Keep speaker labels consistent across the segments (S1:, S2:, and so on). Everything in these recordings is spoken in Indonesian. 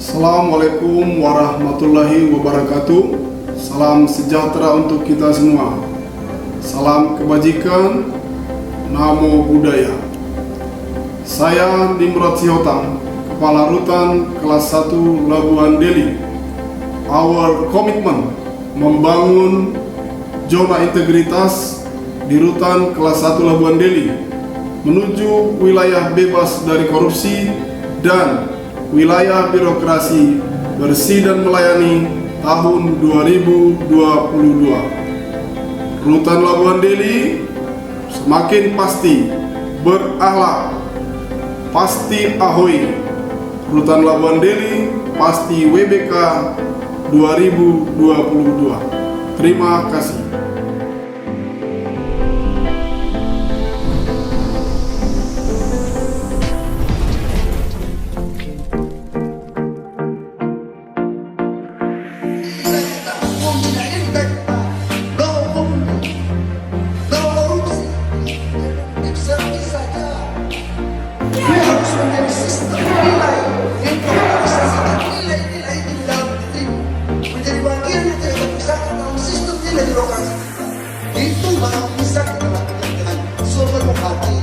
S1: Assalamualaikum warahmatullahi wabarakatuh. Salam sejahtera untuk kita semua. Salam kebajikan, namo buddhaya. Saya Nimrod Sihotang, Kepala Rutan Kelas 1 Labuan Deli. Our commitment membangun zona integritas di Rutan Kelas 1 Labuan Deli menuju wilayah bebas dari korupsi dan wilayah birokrasi bersih dan melayani tahun 2022. Rutan Labuan Deli semakin pasti berakhlak, pasti ahoy. Rutan Labuan Deli pasti WBK 2022. Terima kasih.
S2: Itu baru bisa kita lakukan dengan sepenuh hati.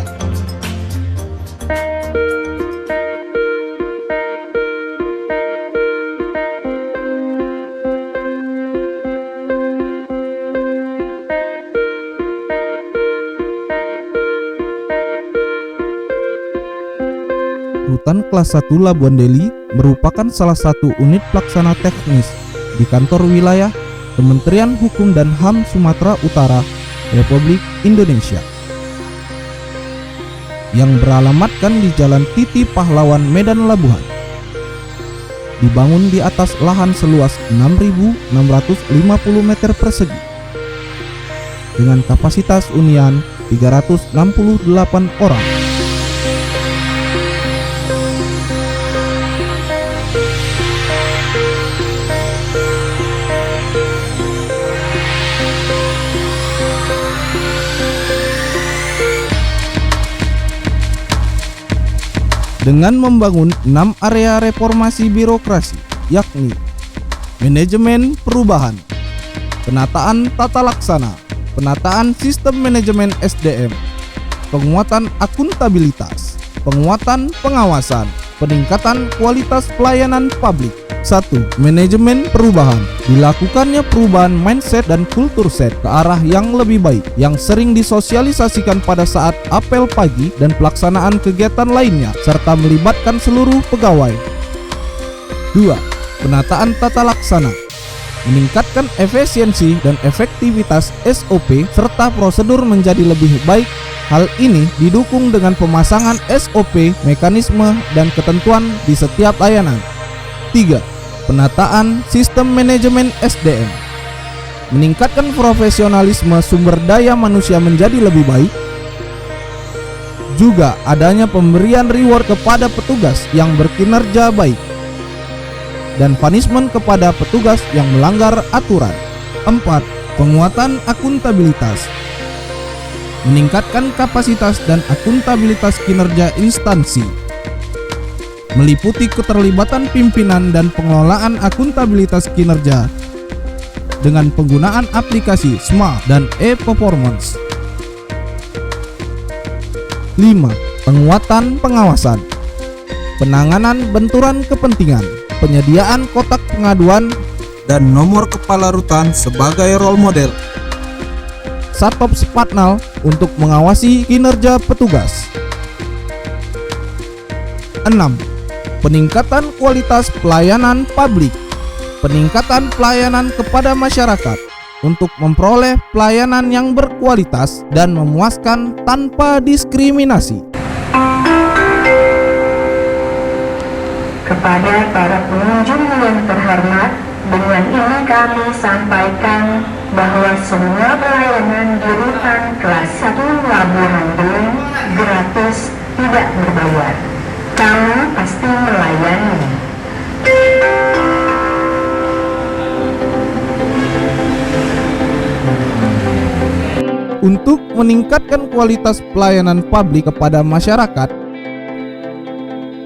S3: Rutan Kelas 1 Labuan Deli merupakan salah satu unit pelaksana teknis di kantor wilayah Kementerian Hukum dan HAM Sumatera Utara, Republik Indonesia, yang beralamatkan di Jalan Titi Pahlawan, Medan Labuhan. Dibangun di atas lahan seluas 6.650 meter persegi dengan kapasitas hunian 368 orang. Dengan membangun 6 area reformasi birokrasi, yakni manajemen perubahan, penataan tata laksana, penataan sistem manajemen SDM, penguatan akuntabilitas, penguatan pengawasan, peningkatan kualitas pelayanan publik. 1. Manajemen perubahan. Dilakukannya perubahan mindset dan kultur set ke arah yang lebih baik, yang sering disosialisasikan pada saat apel pagi dan pelaksanaan kegiatan lainnya, serta melibatkan seluruh pegawai. 2. Penataan tata laksana. Meningkatkan efisiensi dan efektivitas SOP serta prosedur menjadi lebih baik. Hal ini didukung dengan pemasangan SOP, mekanisme, dan ketentuan di setiap layanan. 3. Penataan sistem manajemen SDM. Meningkatkan profesionalisme sumber daya manusia menjadi lebih baik. Juga adanya pemberian reward kepada petugas yang berkinerja baik dan punishment kepada petugas yang melanggar aturan. 4. Penguatan akuntabilitas. Meningkatkan kapasitas dan akuntabilitas kinerja instansi, meliputi keterlibatan pimpinan dan pengelolaan akuntabilitas kinerja dengan penggunaan aplikasi SMART dan e-performance. 5. Penguatan pengawasan. Penanganan benturan kepentingan, penyediaan kotak pengaduan dan nomor kepala rutan sebagai role model Satpol Spatnal untuk mengawasi kinerja petugas. 6. Peningkatan kualitas pelayanan publik. Peningkatan pelayanan kepada masyarakat untuk memperoleh pelayanan yang berkualitas dan memuaskan tanpa diskriminasi.
S4: Kepada para pengunjung yang terhormat, dengan ini kami sampaikan bahwa semua pelayanan di Rutan Kelas 1 Labuan Deli gratis, tidak berbayar. Kami pasti melayani.
S3: Untuk meningkatkan kualitas pelayanan publik kepada masyarakat,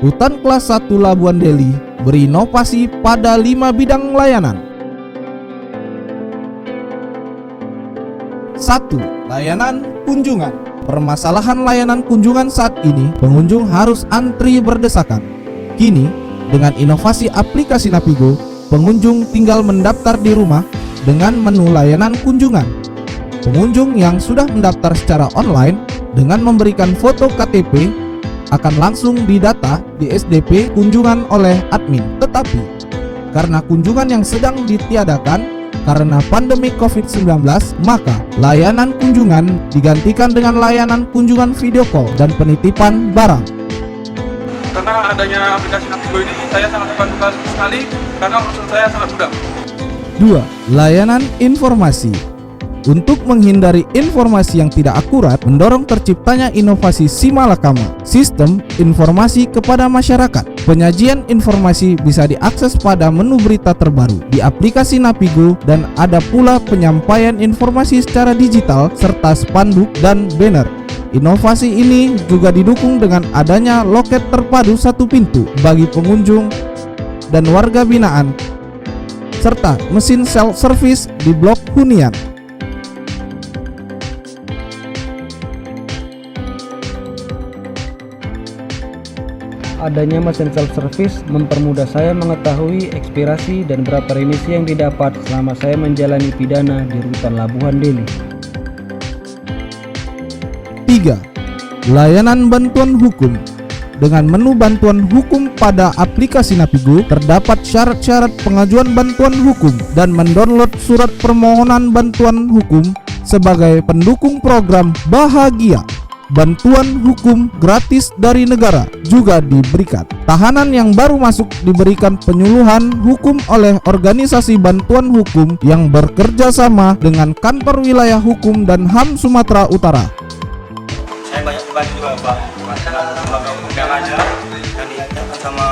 S3: Rutan Kelas 1 Labuan Deli berinovasi pada 5 bidang layanan. 1. Layanan kunjungan. Permasalahan layanan kunjungan saat ini, pengunjung harus antri berdesakan. Kini, dengan inovasi aplikasi Napigo, pengunjung tinggal mendaftar di rumah dengan menu layanan kunjungan. Pengunjung yang sudah mendaftar secara online dengan memberikan foto KTP akan langsung didata di SDP kunjungan oleh admin. Tetapi, karena kunjungan yang sedang ditiadakan karena pandemi COVID-19, maka layanan kunjungan digantikan dengan layanan kunjungan video call dan penitipan barang.
S5: Karena adanya aplikasi Napigo ini, saya sangat terbantu sekali karena urusan saya sangat mudah.
S3: 2. Layanan informasi. Untuk menghindari informasi yang tidak akurat, mendorong terciptanya inovasi Simalakama, sistem informasi kepada masyarakat. Penyajian informasi bisa diakses pada menu berita terbaru di aplikasi Napigo dan ada pula penyampaian informasi secara digital serta spanduk dan banner. Inovasi ini juga didukung dengan adanya loket terpadu satu pintu bagi pengunjung dan warga binaan serta mesin self-service di blok hunian.
S6: Adanya mesin self-service mempermudah saya mengetahui ekspirasi dan berapa remisi yang didapat selama saya menjalani pidana di Rutan Labuhan Deli.
S3: 3. Layanan bantuan hukum. Dengan menu bantuan hukum pada aplikasi Napigo, terdapat syarat-syarat pengajuan bantuan hukum dan mendownload surat permohonan bantuan hukum sebagai pendukung program Bahagia. Bantuan hukum gratis dari negara juga diberikan. Tahanan yang baru masuk diberikan penyuluhan hukum oleh organisasi bantuan hukum yang bekerja sama dengan Kantor Wilayah Hukum dan HAM Sumatera Utara.
S7: Saya banyak bantu juga Pak, lembaga undangannya yang diadakan sama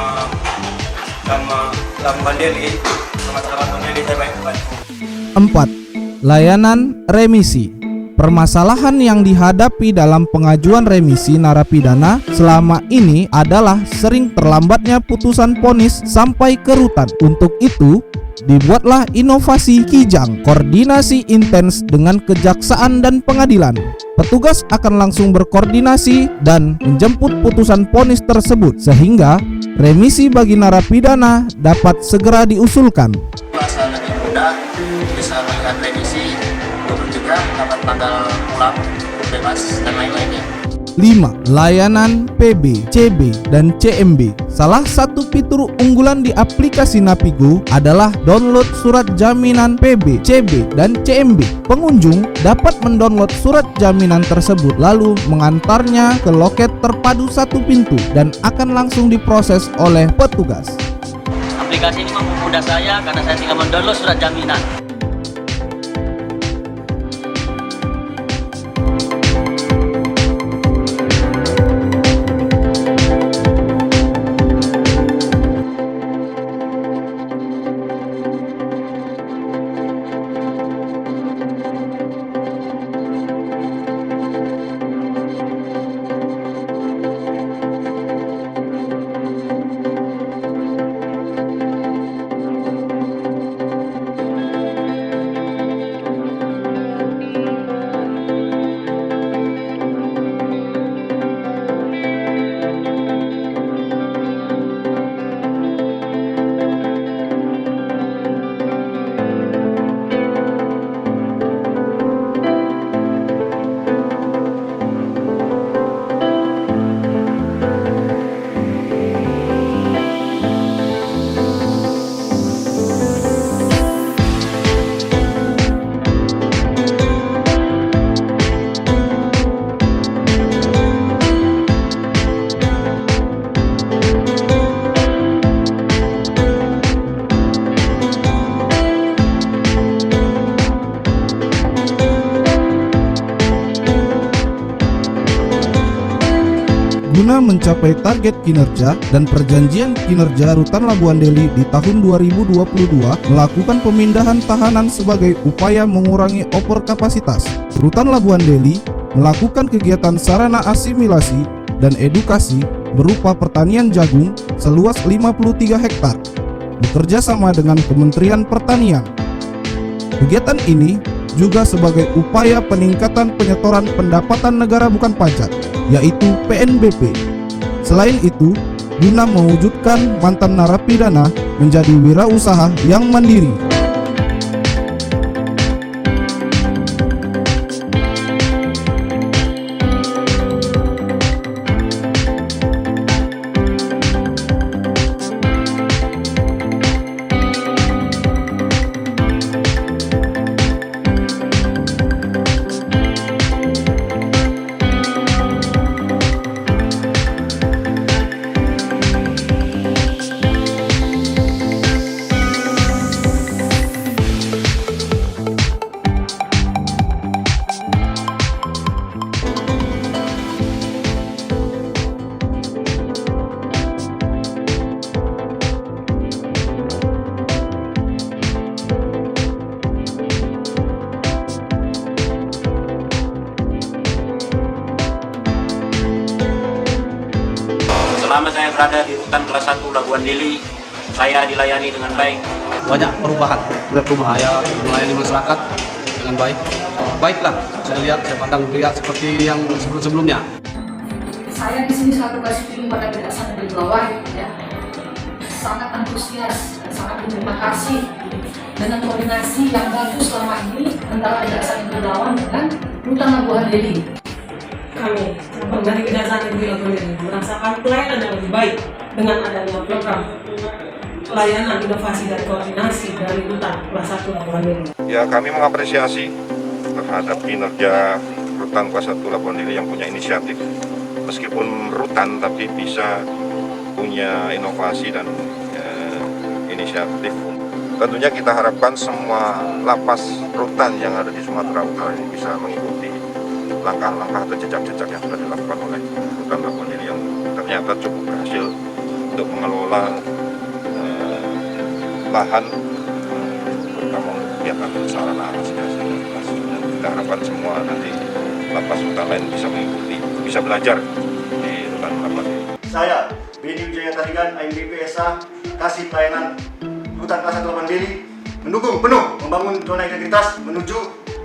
S7: Labuhan Deli, sama Labuhan Deli saya banyak bantu.
S3: 4. Layanan remisi. Permasalahan yang dihadapi dalam pengajuan remisi narapidana selama ini adalah sering terlambatnya putusan vonis sampai ke rutan. Untuk itu, dibuatlah inovasi Kijang, koordinasi intens dengan kejaksaan dan pengadilan. Petugas akan langsung berkoordinasi dan menjemput putusan vonis tersebut sehingga remisi bagi narapidana dapat segera diusulkan.
S7: Masa lebih mudah bisa melihat remisi, juga dapat tanggal pulang, bebas dan lain-lainnya.
S3: 5. Layanan PB, CB, dan CMB. Salah satu fitur unggulan di aplikasi Napigo adalah download surat jaminan PB, CB, dan CMB. Pengunjung dapat mendownload surat jaminan tersebut lalu mengantarnya ke loket terpadu satu pintu dan akan langsung diproses oleh petugas.
S7: Aplikasi ini mempermudah saya karena saya tinggal mendownload surat jaminan.
S3: Guna mencapai target kinerja dan perjanjian kinerja Rutan Labuhan Deli di tahun 2022 melakukan pemindahan tahanan sebagai upaya mengurangi overkapasitas. Rutan Labuhan Deli melakukan kegiatan sarana asimilasi dan edukasi berupa pertanian jagung seluas 53 hektar, bekerja sama dengan Kementerian Pertanian. Kegiatan ini juga sebagai upaya peningkatan penyetoran pendapatan negara bukan pajak, yaitu PNBP. Selain itu, guna mewujudkan mantan narapidana menjadi wirausaha yang mandiri.
S7: Selama saya berada di rutan kelas 1 Labuan Deli, saya dilayani dengan baik.
S8: Banyak perubahan. Saya melayani masyarakat dengan baik. Baiklah, saya pandang lihat seperti yang sebelum-sebelumnya.
S9: Saya di sini selalu kasih film pada berdasarkan dari bawah, ya. Sangat antusias, sangat berterima kasih dengan koordinasi yang bagus selama ini antara berdasarkan dari bawah dengan Rutan Labuan Deli.
S10: Kami dari Kejaksaan Negeri Labuan Deli merasakan pelayanan yang lebih baik dengan adanya program pelayanan inovasi dan koordinasi dari Rutan kelas 1 Labuan Deli.
S11: Ya, kami mengapresiasi terhadap kinerja Rutan kelas 1 Labuan Deli yang punya inisiatif. Meskipun rutan tapi bisa punya inovasi dan inisiatif. Tentunya kita harapkan semua lapas rutan yang ada di Sumatera Utara ini bisa mengikuti langkah-langkah atau jejak-jejak yang sudah dilakukan oleh Rutan Labuan Deli yang ternyata cukup berhasil untuk mengelola lahan terutama untuk kegiatan sarana asosiasi. Dan kita harapkan semua nanti lapas rutan lain bisa mengikuti, bisa belajar di Rutan Labuan Deli.
S12: Saya, Beni Wijaya Tarigan, AMBP SA, kasih pelayanan Rutan kelas 1 Labuan Deli, mendukung penuh membangun zona integritas menuju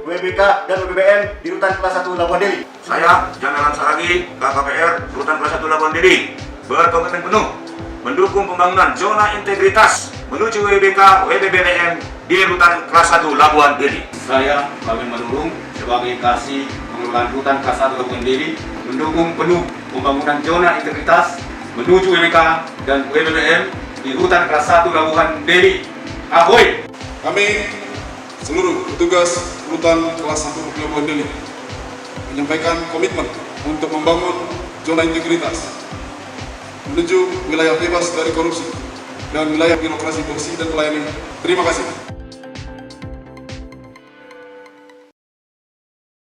S12: WBK dan WBBM di Rutan kelas 1 Labuan Deli.
S11: Saya, Janalan Saragi, KKPR, Rutan kelas 1 Labuan Deli, berkomitmen penuh mendukung pembangunan zona integritas menuju WBK, WBBM di Rutan kelas 1 Labuan Deli.
S5: Saya, Baben Madurung, sebagai kasih pengelolaan Rutan kelas 1 Labuan Deli, mendukung penuh pembangunan zona integritas menuju WBK dan WBBM di Rutan kelas 1 Labuan Deli. Ahoy!
S1: Kami seluruh petugas Rutan kelas 1 Labuan Deli menyampaikan komitmen untuk membangun zona integritas menuju wilayah bebas dari korupsi dan wilayah birokrasi bersih dan melayani. Terima kasih.